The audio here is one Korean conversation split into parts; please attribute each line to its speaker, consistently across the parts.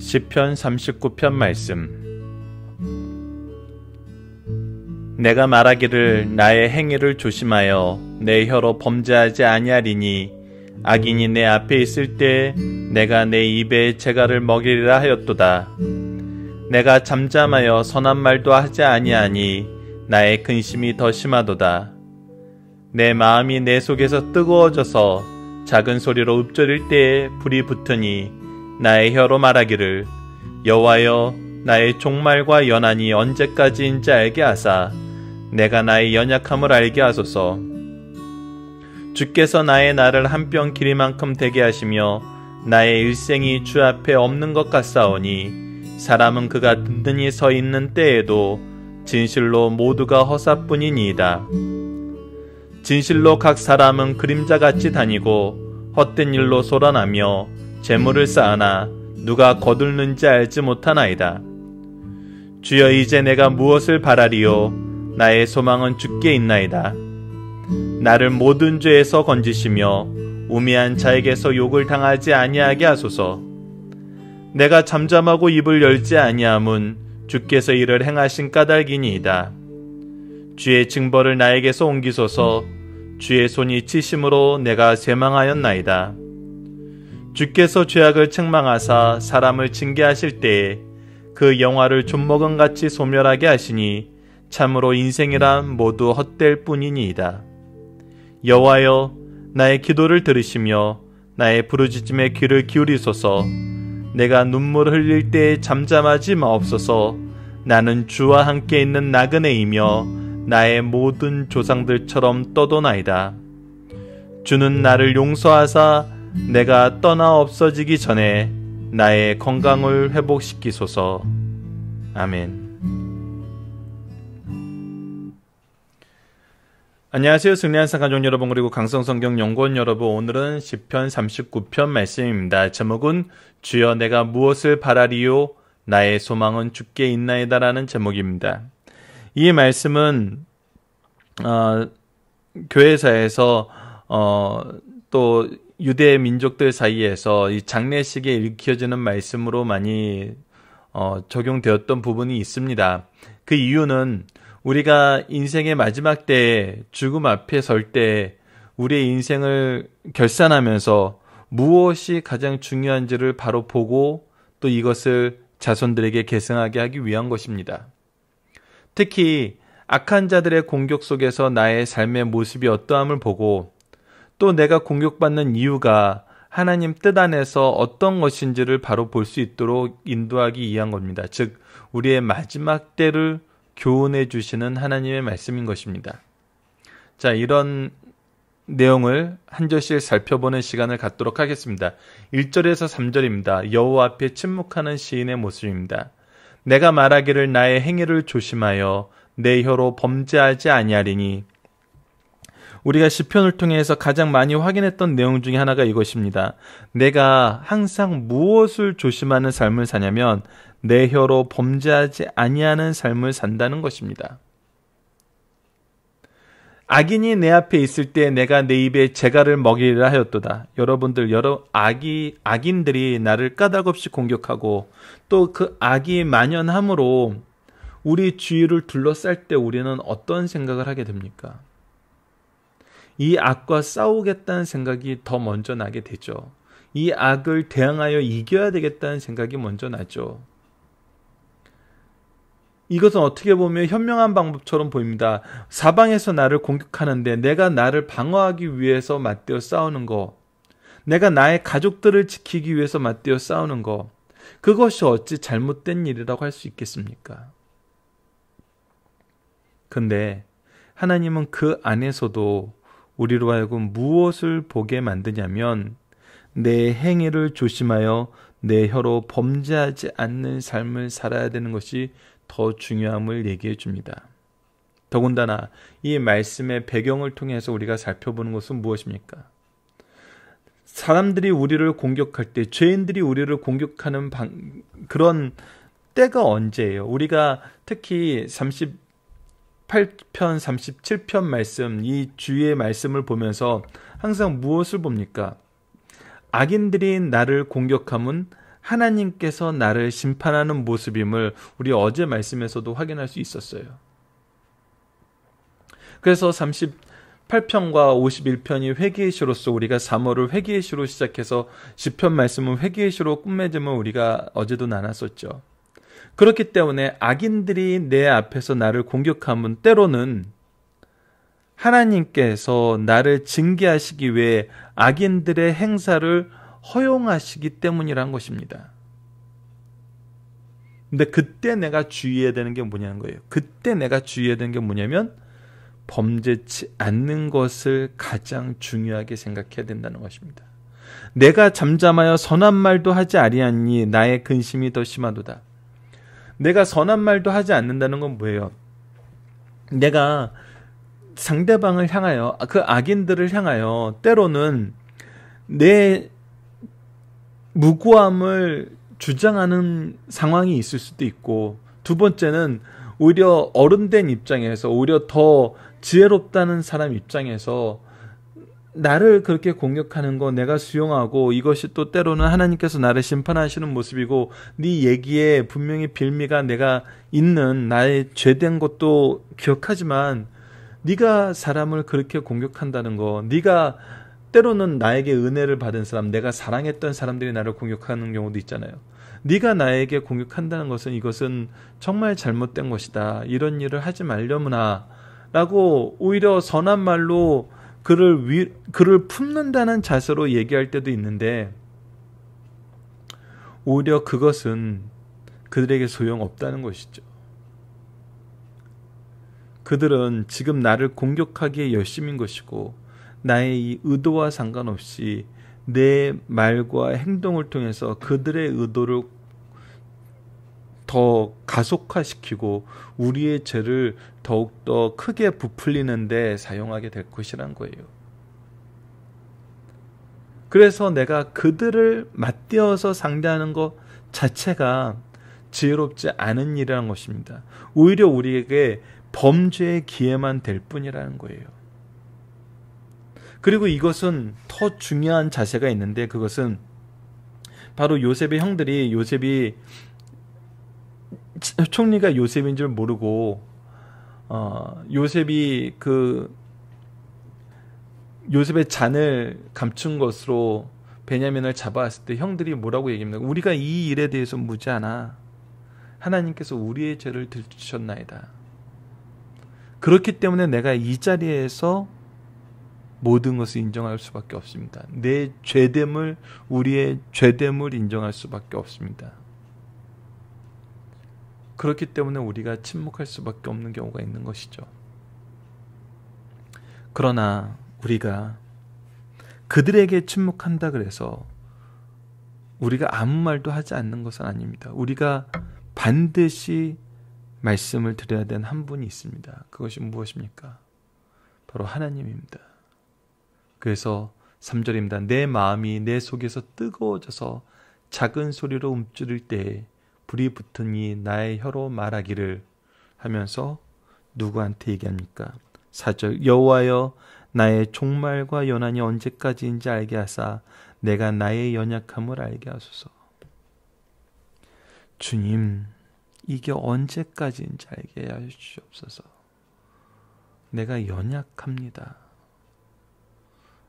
Speaker 1: 시편 39편 말씀. 내가 말하기를 나의 행위를 조심하여 내 혀로 범죄하지 아니하리니 악인이 내 앞에 있을 때 내가 내 입에 재갈을 먹이리라 하였도다. 내가 잠잠하여 선한 말도 하지 아니하니 나의 근심이 더 심하도다. 내 마음이 내 속에서 뜨거워져서 작은 소리로 읊조릴 때에 불이 붙으니 나의 혀로 말하기를 여호와여 나의 종말과 연한이 언제까지인지 알게 하사 내가 나의 연약함을 알게 하소서. 주께서 나의 날을 한 뼘 길이만큼 되게 하시며 나의 일생이 주 앞에 없는 것 같사오니 사람은 그가 든든히 서 있는 때에도 진실로 모두가 허사뿐이니이다. 진실로 각 사람은 그림자같이 다니고 헛된 일로 소란하며 재물을 쌓으나 누가 거둘는지 알지 못하나이다. 주여 이제 내가 무엇을 바라리요 나의 소망은 주께 있나이다. 나를 모든 죄에서 건지시며 우매한 자에게서 욕을 당하지 아니하게 하소서. 내가 잠잠하고 입을 열지 아니함은 주께서 이를 행하신 까닭이니이다. 주의 징벌을 나에게서 옮기소서. 주의 손이 치심으로 내가 쇠망하였나이다. 주께서 죄악을 책망하사 사람을 징계하실 때에 그 영화를 좀먹은같이 소멸하게 하시니 참으로 인생이란 모두 헛될 뿐이니이다. 여호와여 나의 기도를 들으시며 나의 부르짖음에 귀를 기울이소서. 내가 눈물을 흘릴 때에 잠잠하지 마옵소서. 나는 주와 함께 있는 나그네이며 나의 모든 조상들처럼 떠도나이다. 주는 나를 용서하사 내가 떠나 없어지기 전에 나의 건강을 회복시키소서. 아멘. 안녕하세요. 승리한산 가족 여러분 그리고 강성성경연구원 여러분, 오늘은 시편 39편 말씀입니다. 제목은 주여 내가 무엇을 바라리요 나의 소망은 주께 있나이다 라는 제목입니다. 이 말씀은 교회사에서 또 유대 민족들 사이에서 이 장례식에 읽혀지는 말씀으로 많이 적용되었던 부분이 있습니다. 그 이유는 우리가 인생의 마지막 때에 죽음 앞에 설 때 우리의 인생을 결산하면서 무엇이 가장 중요한지를 바로 보고 또 이것을 자손들에게 계승하게 하기 위한 것입니다. 특히 악한 자들의 공격 속에서 나의 삶의 모습이 어떠함을 보고 또 내가 공격받는 이유가 하나님 뜻 안에서 어떤 것인지를 바로 볼 수 있도록 인도하기 위한 겁니다. 즉 우리의 마지막 때를 교훈해 주시는 하나님의 말씀인 것입니다. 자, 이런 내용을 한 절씩 살펴보는 시간을 갖도록 하겠습니다. 1절에서 3절입니다. 여호와 앞에 침묵하는 시인의 모습입니다. 내가 말하기를 나의 행위를 조심하여 내 혀로 범죄하지 아니하리니. 우리가 시편을 통해서 가장 많이 확인했던 내용 중에 하나가 이것입니다. 내가 항상 무엇을 조심하는 삶을 사냐면 내 혀로 범죄하지 아니하는 삶을 산다는 것입니다. 악인이 내 앞에 있을 때 내가 내 입에 재갈을 먹이리라 하였도다. 여러분들, 악인들이 나를 까닭없이 공격하고 또 그 악이 만연함으로 우리 주위를 둘러쌀 때 우리는 어떤 생각을 하게 됩니까? 이 악과 싸우겠다는 생각이 더 먼저 나게 되죠. 이 악을 대항하여 이겨야 되겠다는 생각이 먼저 나죠. 이것은 어떻게 보면 현명한 방법처럼 보입니다. 사방에서 나를 공격하는데 내가 나를 방어하기 위해서 맞대어 싸우는 거, 내가 나의 가족들을 지키기 위해서 맞대어 싸우는 거, 그것이 어찌 잘못된 일이라고 할 수 있겠습니까? 근데 하나님은 그 안에서도 우리로 하여금 무엇을 보게 만드냐면 내 행위를 조심하여 내 혀로 범죄하지 않는 삶을 살아야 되는 것이 더 중요함을 얘기해 줍니다. 더군다나 이 말씀의 배경을 통해서 우리가 살펴보는 것은 무엇입니까? 사람들이 우리를 공격할 때, 죄인들이 우리를 공격하는 그런 때가 언제예요? 우리가 특히 38편, 37편 말씀, 이 주의 말씀을 보면서 항상 무엇을 봅니까? 악인들이 나를 공격함은 하나님께서 나를 심판하는 모습임을 우리 어제 말씀에서도 확인할 수 있었어요. 그래서 38편과 51편이 회개의 시로서 우리가 사모를 회개의 시로 시작해서 시편 말씀은 회개의 시로 끝맺음을 우리가 어제도 나눴었죠. 그렇기 때문에 악인들이 내 앞에서 나를 공격하면 때로는 하나님께서 나를 징계하시기 위해 악인들의 행사를 허용하시기 때문이라는 것입니다. 근데 그때 내가 주의해야 되는 게 뭐냐는 거예요. 그때 내가 주의해야 되는 게 뭐냐면 범죄치 않는 것을 가장 중요하게 생각해야 된다는 것입니다. 내가 잠잠하여 선한 말도 하지 아니하니 나의 근심이 더 심하도다. 내가 선한 말도 하지 않는다는 건 뭐예요? 내가 상대방을 향하여, 그 악인들을 향하여 때로는 내 무고함을 주장하는 상황이 있을 수도 있고, 두 번째는 오히려 어른된 입장에서, 오히려 더 지혜롭다는 사람 입장에서 나를 그렇게 공격하는 거 내가 수용하고, 이것이 또 때로는 하나님께서 나를 심판하시는 모습이고, 네 얘기에 분명히 빌미가 내가 있는 나의 죄된 것도 기억하지만 네가 사람을 그렇게 공격한다는 거, 네가 때로는 나에게 은혜를 받은 사람, 내가 사랑했던 사람들이 나를 공격하는 경우도 있잖아요. 네가 나에게 공격한다는 것은 이것은 정말 잘못된 것이다. 이런 일을 하지 말려무나 라고 오히려 선한 말로 그를 품는다는 자세로 얘기할 때도 있는데, 오히려 그것은 그들에게 소용없다는 것이죠. 그들은 지금 나를 공격하기에 열심인 것이고, 나의 이 의도와 상관없이 내 말과 행동을 통해서 그들의 의도를 더 가속화시키고 우리의 죄를 더욱더 크게 부풀리는 데 사용하게 될 것이란 거예요. 그래서 내가 그들을 맞대어서 상대하는 것 자체가 지혜롭지 않은 일이라는 것입니다. 오히려 우리에게 범죄의 기회만 될 뿐이라는 거예요. 그리고 이것은 더 중요한 자세가 있는데, 그것은 바로 요셉의 형들이, 요셉이 총리가 요셉인 줄 모르고 요셉이 요셉의 잔을 감춘 것으로 베냐민을 잡아왔을 때 형들이 뭐라고 얘기합니까? 우리가 이 일에 대해서 묻지 않아. 하나님께서 우리의 죄를 들추셨나이다. 그렇기 때문에 내가 이 자리에서 모든 것을 인정할 수밖에 없습니다. 내 죄됨을, 우리의 죄됨을 인정할 수밖에 없습니다. 그렇기 때문에 우리가 침묵할 수밖에 없는 경우가 있는 것이죠. 그러나 우리가 그들에게 침묵한다 그래서 우리가 아무 말도 하지 않는 것은 아닙니다. 우리가 반드시 말씀을 드려야 되는 한 분이 있습니다. 그것이 무엇입니까? 바로 하나님입니다. 그래서 3절입니다. 내 마음이 내 속에서 뜨거워져서 작은 소리로 움츠릴 때에 불이 붙으니 나의 혀로 말하기를 하면서 누구한테 얘기합니까? 4절 여호와여 나의 종말과 연한이 언제까지인지 알게 하사 내가 나의 연약함을 알게 하소서. 주님, 이게 언제까지인지 알게 하시옵소서. 내가 연약합니다.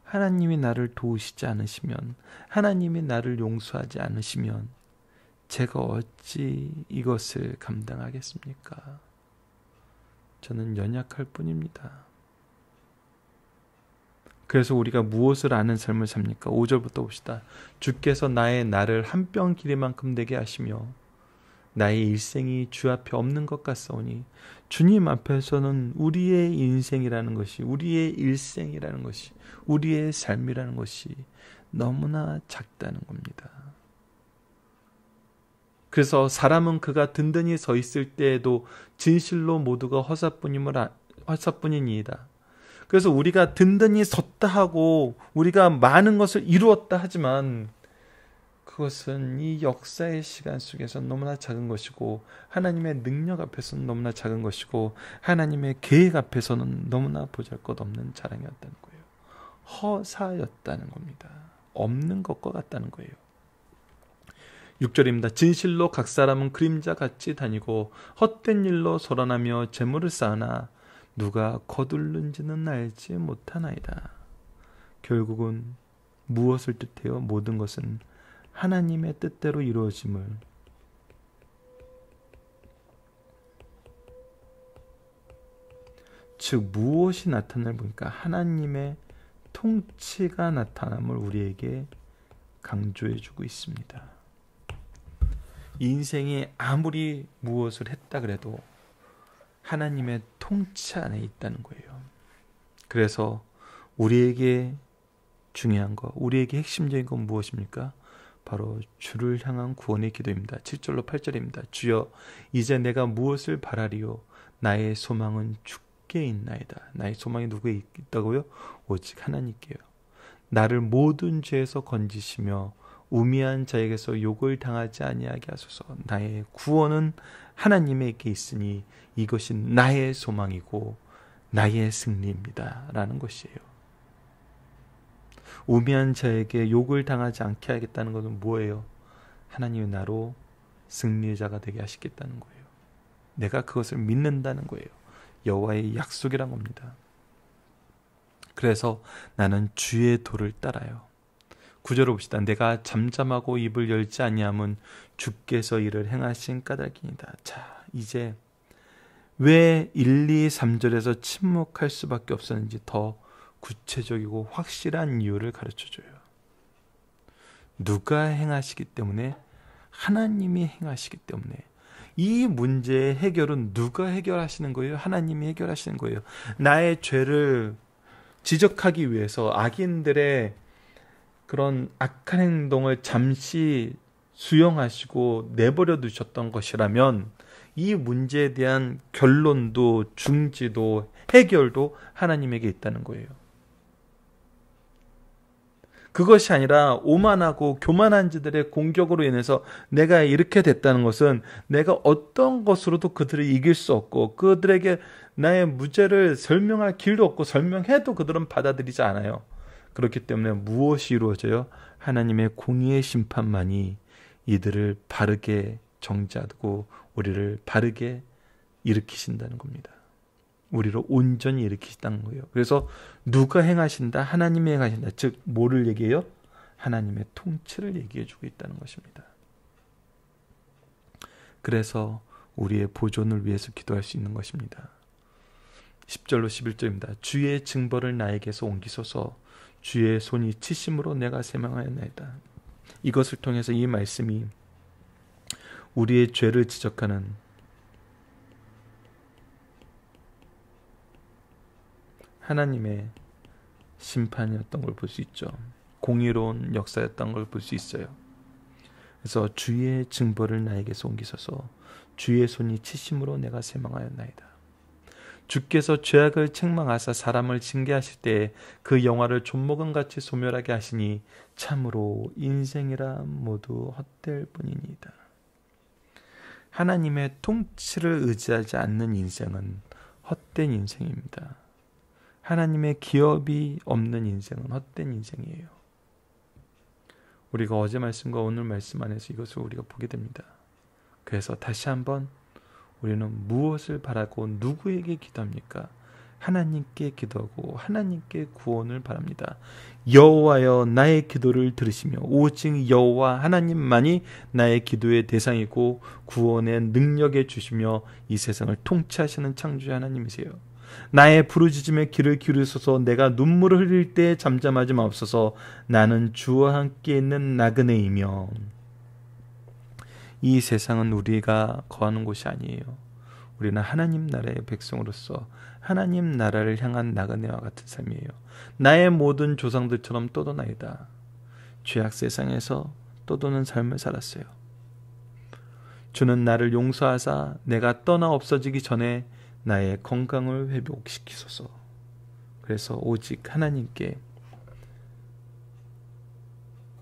Speaker 1: 하나님이 나를 도우시지 않으시면, 하나님이 나를 용서하지 않으시면 제가 어찌 이것을 감당하겠습니까? 저는 연약할 뿐입니다. 그래서 우리가 무엇을 아는 삶을 삽니까? 5절부터 봅시다. 주께서 나의 날을 한 뼘 길이만큼 되게 하시며 나의 일생이 주 앞에 없는 것 같사오니, 주님 앞에서는 우리의 인생이라는 것이, 우리의 일생이라는 것이, 우리의 삶이라는 것이 너무나 작다는 겁니다. 그래서 사람은 그가 든든히 서 있을 때에도 진실로 모두가 허사뿐이니이다. 그래서 우리가 든든히 섰다 하고 우리가 많은 것을 이루었다 하지만 그것은 이 역사의 시간 속에서 너무나 작은 것이고, 하나님의 능력 앞에서는 너무나 작은 것이고, 하나님의 계획 앞에서는 너무나 보잘것없는 자랑이었다는 거예요. 허사였다는 겁니다. 없는 것과 같다는 거예요. 6절입니다. 진실로 각 사람은 그림자같이 다니고 헛된 일로 소란하며 재물을 쌓으나 누가 거둘는지는 알지 못하나이다. 결국은 무엇을 뜻해요? 모든 것은 하나님의 뜻대로 이루어짐을, 즉 무엇이 나타날 보니까 하나님의 통치가 나타남을 우리에게 강조해주고 있습니다. 인생이 아무리 무엇을 했다 그래도 하나님의 통치 안에 있다는 거예요. 그래서 우리에게 중요한 것, 우리에게 핵심적인 건 무엇입니까? 바로 주를 향한 구원의 기도입니다. 7절로 8절입니다. 주여, 이제 내가 무엇을 바라리요? 나의 소망은 주께 있나이다. 나의 소망이 누구에 있다고요? 오직 하나님께요. 나를 모든 죄에서 건지시며 우미한 자에게서 욕을 당하지 아니하게 하소서. 나의 구원은 하나님에게 있으니 이것이 나의 소망이고 나의 승리입니다. 라는 것이에요. 우미한 자에게 욕을 당하지 않게 하겠다는 것은 뭐예요? 하나님이 나로 승리자가 되게 하시겠다는 거예요. 내가 그것을 믿는다는 거예요. 여호와의 약속이란 겁니다. 그래서 나는 주의 도를 따라요. 9절을 봅시다. 내가 잠잠하고 입을 열지 아니함은 주께서 이를 행하신 까닭이니이다. 자, 이제 왜 1, 2, 3절에서 침묵할 수밖에 없었는지 더 구체적이고 확실한 이유를 가르쳐줘요. 누가 행하시기 때문에? 하나님이 행하시기 때문에. 이 문제의 해결은 누가 해결하시는 거예요? 하나님이 해결하시는 거예요. 나의 죄를 지적하기 위해서 악인들의 그런 악한 행동을 잠시 수용하시고 내버려 두셨던 것이라면 이 문제에 대한 결론도 중지도 해결도 하나님에게 있다는 거예요. 그것이 아니라 오만하고 교만한 자들의 공격으로 인해서 내가 이렇게 됐다는 것은 내가 어떤 것으로도 그들을 이길 수 없고 그들에게 나의 무죄를 설명할 길도 없고 설명해도 그들은 받아들이지 않아요. 그렇기 때문에 무엇이 이루어져요? 하나님의 공의의 심판만이 이들을 바르게 정지하고 우리를 바르게 일으키신다는 겁니다. 우리를 온전히 일으키신다는 거예요. 그래서 누가 행하신다? 하나님이 행하신다. 즉 뭐를 얘기해요? 하나님의 통치를 얘기해주고 있다는 것입니다. 그래서 우리의 보존을 위해서 기도할 수 있는 것입니다. 10절로 11절입니다. 주의 징벌을 나에게서 옮기소서. 주의 손이 치심으로 내가 세망하였나이다. 이것을 통해서 이 말씀이 우리의 죄를 지적하는 하나님의 심판이었던 걸 볼 수 있죠. 공의로운 역사였던 걸 볼 수 있어요. 그래서 주의 징벌을 나에게서 옮기소서. 주의 손이 치심으로 내가 세망하였나이다. 주께서 죄악을 책망하사 사람을 징계하실 때에 그 영화를 존목은같이 소멸하게 하시니 참으로 인생이라 모두 헛될 뿐이니이다. 하나님의 통치를 의지하지 않는 인생은 헛된 인생입니다. 하나님의 기업이 없는 인생은 헛된 인생이에요. 우리가 어제 말씀과 오늘 말씀 안에서 이것을 우리가 보게 됩니다. 그래서 다시 한번 우리는 무엇을 바라고 누구에게 기도합니까? 하나님께 기도하고 하나님께 구원을 바랍니다. 여호와여 나의 기도를 들으시며 오직 여호와 하나님만이 나의 기도의 대상이고 구원의 능력에 주시며 이 세상을 통치하시는 창조의 하나님이세요. 나의 부르짖음에 귀를 기울이소서. 내가 눈물을 흘릴 때 잠잠하지 마옵소서. 나는 주와 함께 있는 나그네이며. 이 세상은 우리가 거하는 곳이 아니에요. 우리는 하나님 나라의 백성으로서 하나님 나라를 향한 나그네와 같은 삶이에요. 나의 모든 조상들처럼 떠도나이다. 죄악 세상에서 떠도는 삶을 살았어요. 주는 나를 용서하사 내가 떠나 없어지기 전에 나의 건강을 회복시키소서. 그래서 오직 하나님께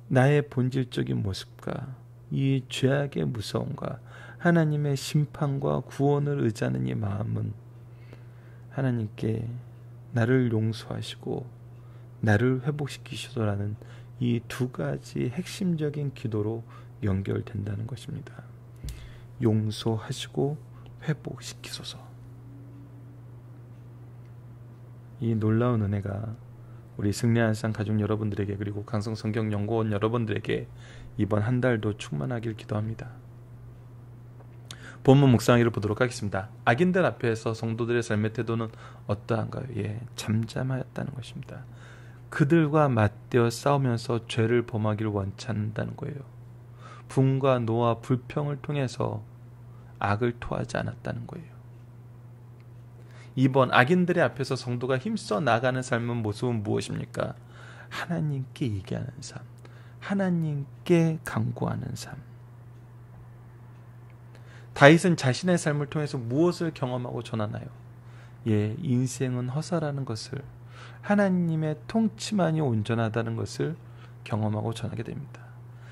Speaker 1: 나의 본질적인 모습과 이 죄악의 무서움과 하나님의 심판과 구원을 의지하는 이 마음은 하나님께 나를 용서하시고 나를 회복시키시소라는 이 두 가지 핵심적인 기도로 연결된다는 것입니다. 용서하시고 회복시키소서. 이 놀라운 은혜가 우리 승리한산 가족 여러분들에게 그리고 강성성경연구원 여러분들에게 이번 한 달도 충만하길 기도합니다. 본문 묵상하기를 보도록 하겠습니다. 악인들 앞에서 성도들의 삶의 태도는 어떠한가요? 잠잠하였다는 것입니다. 그들과 맞대어 싸우면서 죄를 범하기를 원치 않는다는 거예요. 분과 노와 불평을 통해서 악을 토하지 않았다는 거예요. 이번 악인들의 앞에서 성도가 힘써 나가는 삶은 모습은 무엇입니까? 하나님께 얘기하는 삶, 하나님께 간구하는 삶. 다윗은 자신의 삶을 통해서 무엇을 경험하고 전하나요? 인생은 허사라는 것을, 하나님의 통치만이 온전하다는 것을 경험하고 전하게 됩니다.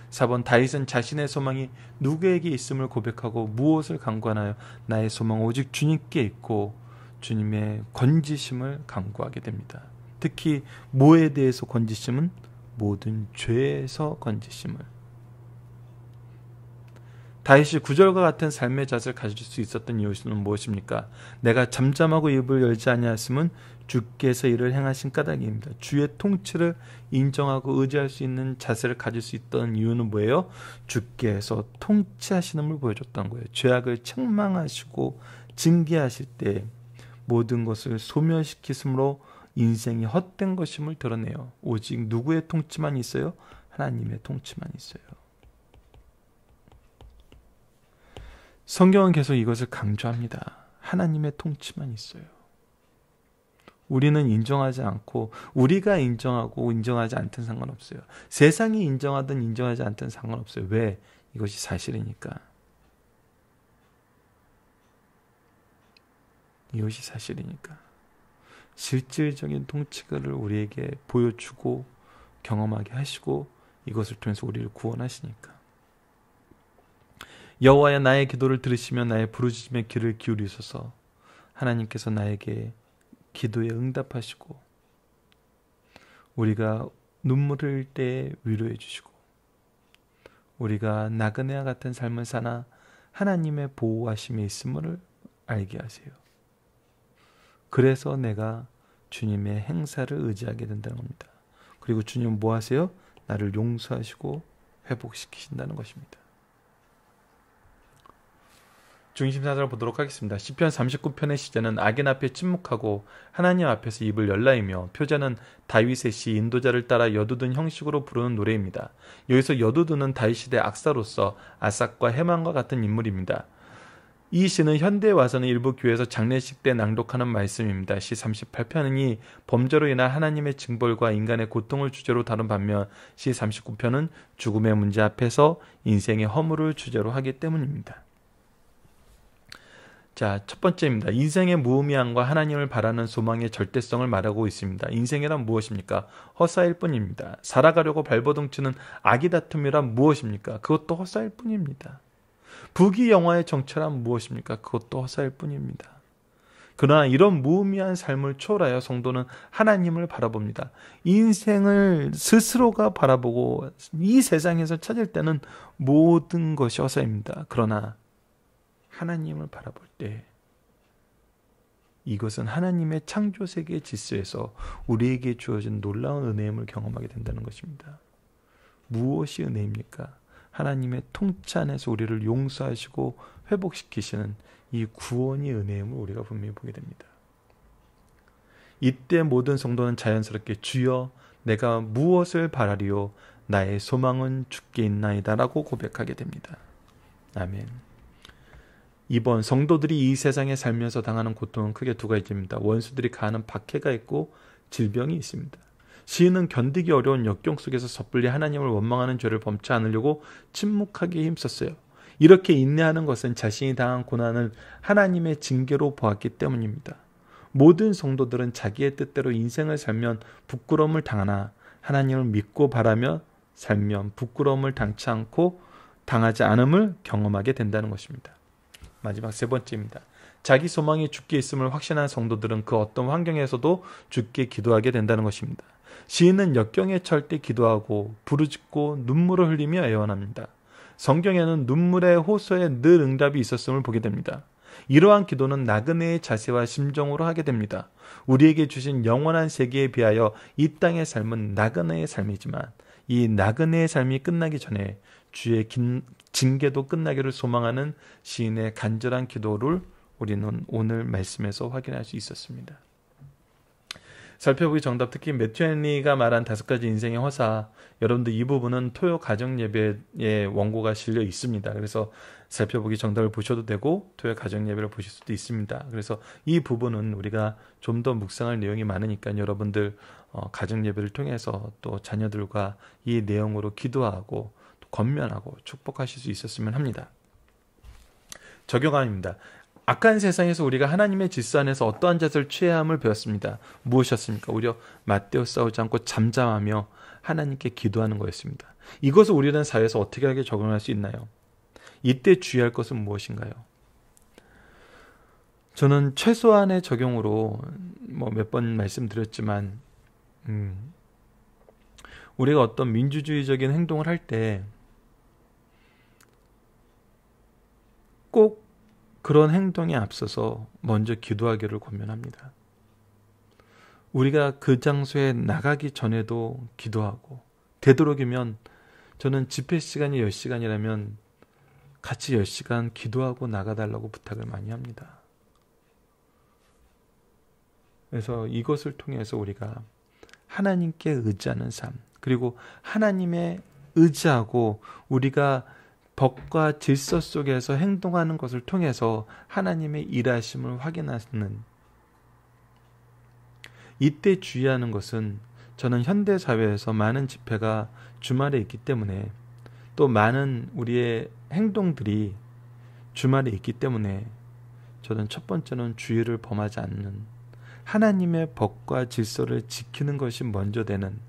Speaker 1: 4번, 다윗은 자신의 소망이 누구에게 있음을 고백하고 무엇을 간구하나요? 나의 소망은 오직 주님께 있고 주님의 건지심을 간구하게 됩니다. 특히 뭐에 대해서 건지심은? 모든 죄에서 건지심을. 다윗이 구절과 같은 삶의 자세를 가질 수 있었던 이유는 무엇입니까? 내가 잠잠하고 입을 열지 아니하였음은 주께서 이를 행하신 까닭입니다. 주의 통치를 인정하고 의지할 수 있는 자세를 가질 수 있던 이유는 뭐예요? 주께서 통치하시는 걸 보여줬던 거예요. 죄악을 책망하시고 징계하실 때 모든 것을 소멸시키심으로 인생이 헛된 것임을 드러내요. 오직 누구의 통치만 있어요? 하나님의 통치만 있어요. 성경은 계속 이것을 강조합니다. 하나님의 통치만 있어요. 우리는 인정하지 않고, 우리가 인정하고 인정하지 않든 상관없어요. 세상이 인정하든 인정하지 않든 상관없어요. 왜? 이것이 사실이니까. 이것이 사실이니까. 실질적인 통치를 우리에게 보여주고 경험하게 하시고 이것을 통해서 우리를 구원하시니까. 여호와여, 나의 기도를 들으시며 나의 부르짖음에 귀를 기울이소서. 하나님께서 나에게 기도에 응답하시고 우리가 눈물 흘릴 때 위로해 주시고 우리가 나그네와 같은 삶을 사나 하나님의 보호하심에 있음을 알게 하세요. 그래서 내가 주님의 행사를 의지하게 된다는 겁니다. 그리고 주님은 뭐 하세요? 나를 용서하시고 회복시키신다는 것입니다. 중심사절을 보도록 하겠습니다. 시편 39편의 시제는 악인 앞에 침묵하고 하나님 앞에서 입을 열라이며, 표제는 다윗의 시 인도자를 따라 여두둔 형식으로 부르는 노래입니다. 여기서 여두둔은 다윗 시대 악사로서 아삭과 헤만과 같은 인물입니다. 이 시는 현대에 와서는 일부 교회에서 장례식 때 낭독하는 말씀입니다. 시 38편이 범죄로 인한 하나님의 징벌과 인간의 고통을 주제로 다룬 반면 시 39편은 죽음의 문제 앞에서 인생의 허물을 주제로 하기 때문입니다. 자, 첫 번째입니다. 인생의 무의미함과 하나님을 바라는 소망의 절대성을 말하고 있습니다. 인생이란 무엇입니까? 허사일 뿐입니다. 살아가려고 발버둥치는 악의 다툼이란 무엇입니까? 그것도 허사일 뿐입니다. 부귀영화의 정체란 무엇입니까? 그것도 허사일 뿐입니다. 그러나 이런 무의미한 삶을 초월하여 성도는 하나님을 바라봅니다. 인생을 스스로가 바라보고 이 세상에서 찾을 때는 모든 것이 허사입니다. 그러나 하나님을 바라볼 때 이것은 하나님의 창조세계의 질서에서 우리에게 주어진 놀라운 은혜임을 경험하게 된다는 것입니다. 무엇이 은혜입니까? 하나님의 통치 안에서 우리를 용서하시고 회복시키시는 이 구원이 은혜임을 우리가 분명히 보게 됩니다. 이때 모든 성도는 자연스럽게 주여 내가 무엇을 바라리요? 나의 소망은 주께 있나이다 라고 고백하게 됩니다. 아멘. 이번 성도들이 이 세상에 살면서 당하는 고통은 크게 두 가지입니다. 원수들이 가하는 박해가 있고 질병이 있습니다. 시인은 견디기 어려운 역경 속에서 섣불리 하나님을 원망하는 죄를 범치 않으려고 침묵하기에 힘썼어요. 이렇게 인내하는 것은 자신이 당한 고난을 하나님의 징계로 보았기 때문입니다. 모든 성도들은 자기의 뜻대로 인생을 살면 부끄러움을 당하나 하나님을 믿고 바라며 살면 부끄러움을 당치 않고 당하지 않음을 경험하게 된다는 것입니다. 마지막 세 번째입니다. 자기 소망이 주께 있음을 확신한 성도들은 그 어떤 환경에서도 주께 기도하게 된다는 것입니다. 시인은 역경에 처할 때 기도하고 부르짖고 눈물을 흘리며 애원합니다. 성경에는 눈물의 호소에 늘 응답이 있었음을 보게 됩니다. 이러한 기도는 나그네의 자세와 심정으로 하게 됩니다. 우리에게 주신 영원한 세계에 비하여 이 땅의 삶은 나그네의 삶이지만 이 나그네의 삶이 끝나기 전에 주의 징계도 끝나기를 소망하는 시인의 간절한 기도를 우리는 오늘 말씀에서 확인할 수 있었습니다. 살펴보기 정답, 특히 매튜 헨리가 말한 5가지 인생의 허사, 여러분들 이 부분은 토요 가정예배의 원고가 실려 있습니다. 그래서 살펴보기 정답을 보셔도 되고 토요 가정예배를 보실 수도 있습니다. 그래서 이 부분은 우리가 좀 더 묵상할 내용이 많으니까 여러분들 가정예배를 통해서 또 자녀들과 이 내용으로 기도하고 또 권면하고 축복하실 수 있었으면 합니다. 적용안입니다. 악한 세상에서 우리가 하나님의 질서 안에서 어떠한 자세를 취해야 함을 배웠습니다. 무엇이었습니까? 오히려 맞대어 싸우지 않고 잠잠하며 하나님께 기도하는 거였습니다. 이것을 우리는 사회에서 어떻게 하게 적용할 수 있나요? 이때 주의할 것은 무엇인가요? 저는 최소한의 적용으로 몇 번 말씀드렸지만 우리가 어떤 민주주의적인 행동을 할 때 꼭 그런 행동에 앞서서 먼저 기도하기를 권면합니다. 우리가 그 장소에 나가기 전에도 기도하고, 되도록이면 저는 집회 시간이 10시간이라면 같이 10시간 기도하고 나가달라고 부탁을 많이 합니다. 그래서 이것을 통해서 우리가 하나님께 의지하는 삶, 그리고 하나님의 의지하고 우리가 법과 질서 속에서 행동하는 것을 통해서 하나님의 일하심을 확인하는, 이때 주의하는 것은, 저는 현대사회에서 많은 집회가 주말에 있기 때문에, 또 많은 우리의 행동들이 주말에 있기 때문에 저는 첫 번째는 주의를 범하지 않는, 하나님의 법과 질서를 지키는 것이 먼저 되는,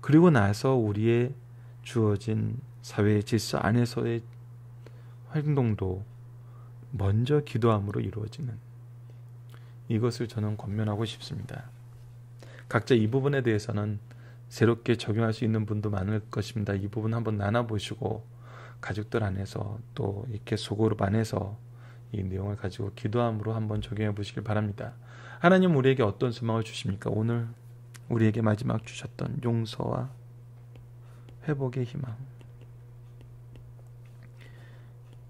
Speaker 1: 그리고 나서 우리의 주어진 사회의 질서 안에서의 행동도 먼저 기도함으로 이루어지는, 이것을 저는 권면하고 싶습니다. 각자 이 부분에 대해서는 새롭게 적용할 수 있는 분도 많을 것입니다. 이 부분 한번 나눠보시고 가족들 안에서 또 이렇게 소그룹 안에서 이 내용을 가지고 기도함으로 한번 적용해 보시길 바랍니다. 하나님 우리에게 어떤 소망을 주십니까? 오늘 우리에게 마지막 주셨던 용서와 회복의 희망,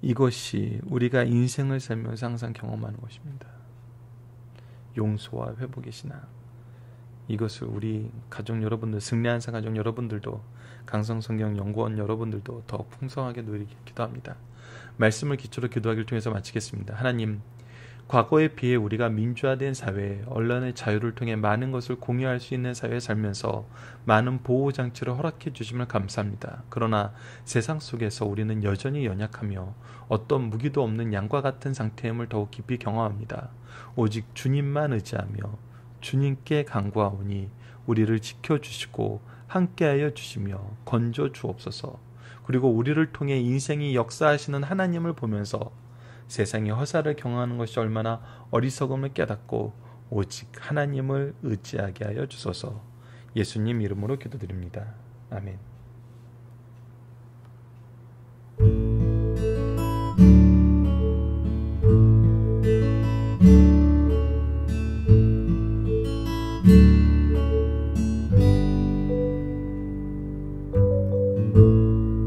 Speaker 1: 이것이 우리가 인생을 살면서 항상 경험하는 것입니다. 용서와 회복의 신앙, 이것을 우리 가족 여러분들, 승리한사 가족 여러분들도, 강성성경연구원 여러분들도 더 풍성하게 누리기 기도합니다. 말씀을 기초로 기도하기를 통해서 마치겠습니다. 하나님, 과거에 비해 우리가 민주화된 사회, 언론의 자유를 통해 많은 것을 공유할 수 있는 사회에 살면서 많은 보호장치를 허락해 주심을 감사합니다. 그러나 세상 속에서 우리는 여전히 연약하며 어떤 무기도 없는 양과 같은 상태임을 더욱 깊이 경험합니다. 오직 주님만 의지하며 주님께 간구하오니 우리를 지켜주시고 함께하여 주시며 건져 주옵소서. 그리고 우리를 통해 인생이 역사하시는 하나님을 보면서 세상의 허사를 경험하는 것이 얼마나 어리석음을 깨닫고 오직 하나님을 의지하게 하여 주소서. 예수님 이름으로 기도드립니다. 아멘.